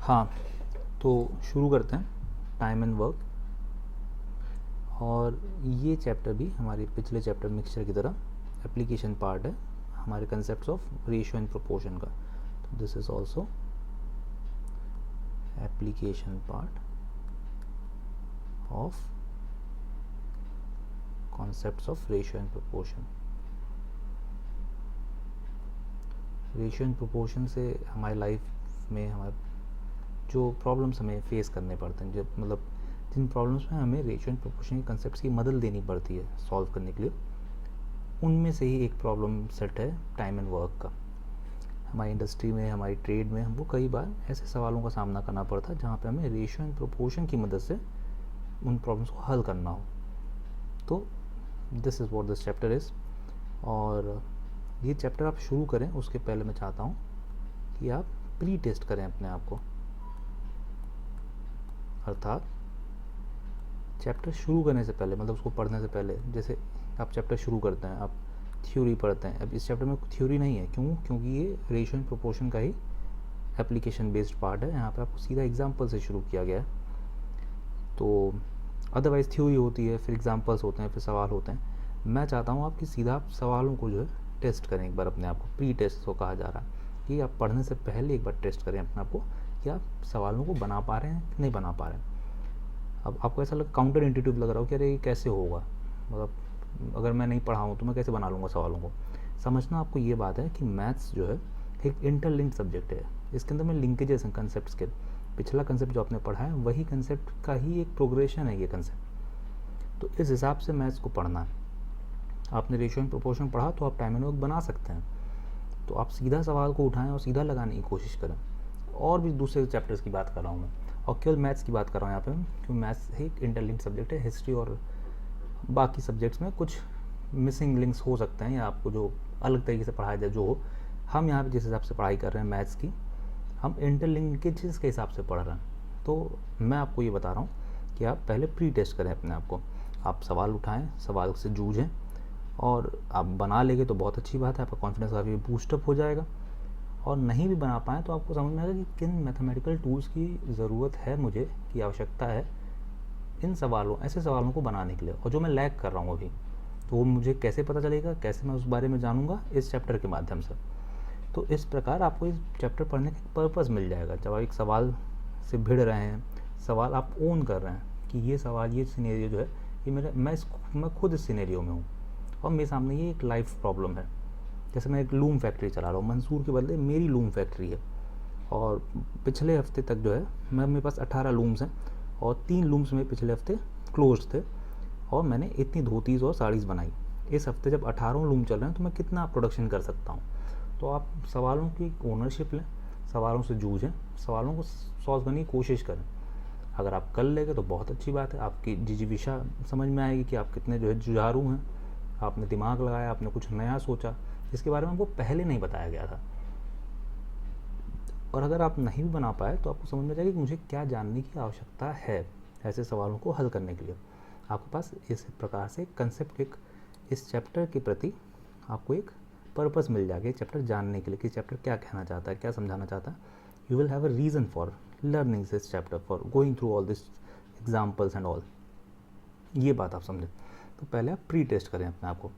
हाँ, तो शुरू करते हैं टाइम एंड वर्क। और ये चैप्टर भी हमारे पिछले चैप्टर मिक्सचर की तरह एप्लीकेशन पार्ट है हमारे concept of ratio and proportion का। तो this is also application part of concepts of ratio and proportion. Ratio and proportion से हमारी लाइफ में हमारे जो प्रॉब्लम्स हमें फेस करने पड़ते हैं, जब मतलब जिन प्रॉब्लम्स में हमें रेशियो एंड प्रोपोर्शन के कंसेप्ट्स की मदद लेनी पड़ती है सॉल्व करने के लिए, उनमें से ही एक प्रॉब्लम सेट है टाइम एंड वर्क का। हमारी इंडस्ट्री में, हमारी ट्रेड में हमको कई बार ऐसे सवालों का सामना करना पड़ता है जहाँ पे हमें रेशियो एंड प्रोपोर्शन की मदद से उन प्रॉब्लम्स को हल करना हो। तो this is what this chapter is. और ये चैप्टर आप शुरू करें उसके पहले मैं चाहता हूँ कि आप प्री टेस्ट करें अपने आप को, अर्थात चैप्टर शुरू करने से पहले, मतलब उसको पढ़ने से पहले, जैसे आप चैप्टर शुरू करते हैं, आप थ्योरी पढ़ते हैं। अब इस चैप्टर में थ्योरी नहीं है, क्यों? क्योंकि ये रेशियो एंड प्रोपोर्शन का ही एप्लीकेशन बेस्ड पार्ट है। यहाँ पे आपको सीधा एग्जाम्पल से शुरू किया गया है। तो अदरवाइज थ्योरी होती है, फिर एग्जाम्पल्स होते हैं, फिर सवाल होते हैं। मैं चाहता हूँ आपकी सीधा आप सवालों को जो है टेस्ट करें एक बार अपने आप को। प्री टेस्ट को कहा जा रहा है कि आप पढ़ने से पहले एक बार टेस्ट करें अपने आप को कि आप सवालों को बना पा रहे हैं कि नहीं बना पा रहे हैं। अब आपको ऐसा काउंटर इंट्यूटिव लग रहा हो कि अरे ये कैसे होगा, मतलब अगर मैं नहीं पढ़ा हूँ तो मैं कैसे बना लूँगा सवालों को। समझना आपको ये बात है कि मैथ्स जो है एक इंटरलिंक्ड सब्जेक्ट है। इसके अंदर में लिंकेजेस हैं कंसेप्ट्स के। पिछला कंसेप्ट जो आपने पढ़ा है वही कंसेप्ट का ही एक प्रोग्रेशन है ये कंसेप्ट। तो इस हिसाब से मैथ्स को पढ़ना है। आपने रेशियो एंड प्रोपोर्शन पढ़ा तो आप टाइम एंड वर्क बना सकते हैं। तो आप सीधा सवाल को उठाएं और सीधा लगाने की कोशिश करें। और भी दूसरे चैप्टर्स की बात कर रहा हूँ मैं, और केवल मैथ्स की बात कर रहा हूँ यहाँ पे, क्योंकि मैथ्स एक इंटरलिंक्ड सब्जेक्ट है। हिस्ट्री और बाकी सब्जेक्ट्स में कुछ मिसिंग लिंक्स हो सकते हैं या आपको जो अलग तरीके से पढ़ाया जाए जो हो। हम यहाँ पे जिस हिसाब से पढ़ाई कर रहे हैं मैथ्स की, हम इंटरलिंकेजेस के हिसाब से पढ़ रहे हैं। तो मैं आपको ये बता रहा हूँ कि आप पहले प्री टेस्ट करें अपने आप को। आप सवाल उठाएं, सवाल से जूझें, और आप बना लेंगे तो बहुत अच्छी बात है, आपका कॉन्फिडेंस काफ़ी बूस्टअप हो जाएगा। और नहीं भी बना पाएँ तो आपको समझ में आएगा कि किन मैथमेटिकल टूल्स की ज़रूरत है, मुझे की आवश्यकता है इन सवालों, ऐसे सवालों को बनाने के लिए, और जो मैं लैग कर रहा हूँ अभी, तो वो मुझे कैसे पता चलेगा, कैसे मैं उस बारे में जानूँगा? इस चैप्टर के माध्यम से। तो इस प्रकार आपको इस चैप्टर पढ़ने का पर्पज़ मिल जाएगा। जब आप एक सवाल से भिड़ रहे हैं, सवाल आप ओन कर रहे हैं कि ये सवाल, ये सिनेरियो जो है, ये मैं खुद इस सिनेरियो में हूँ और मेरे सामने ये एक लाइफ प्रॉब्लम है। जैसे मैं एक लूम फैक्ट्री चला रहा हूँ, मंसूर के बदले मेरी लूम फैक्ट्री है, और पिछले हफ्ते तक जो है मेरे पास 18 लूम्स हैं, और 3 लूम्स में पिछले हफ्ते क्लोज थे, और मैंने इतनी धोतीज़ और साड़ीज़ बनाई। इस हफ्ते जब 18 लूम चल रहे हैं तो मैं कितना प्रोडक्शन कर सकता हूँ? तो आप सवालों की ओनरशिप लें, सवालों से जूझें, सवालों को सॉल्व करने की कोशिश करें। अगर आप कर लेंगे तो बहुत अच्छी बात है, आपकी जिजीविषा समझ में आएगी कि आप कितने जो है जुझारू हैं। आपने दिमाग लगाया, आपने कुछ नया सोचा जिसके बारे में आपको पहले नहीं बताया गया था। और अगर आप नहीं भी बना पाए तो आपको समझ में जाएगा कि मुझे क्या जानने की आवश्यकता है ऐसे सवालों को हल करने के लिए। आपके पास इस प्रकार से कंसेप्ट, एक इस चैप्टर के प्रति आपको एक पर्पस मिल जाएगा चैप्टर जानने के लिए कि चैप्टर क्या कहना चाहता है, क्या समझाना चाहता है। You will have a reason for learning this chapter, for going through all this examples and all. ये बात आप समझें। तो पहले आप प्री टेस्ट करें अपने आप को।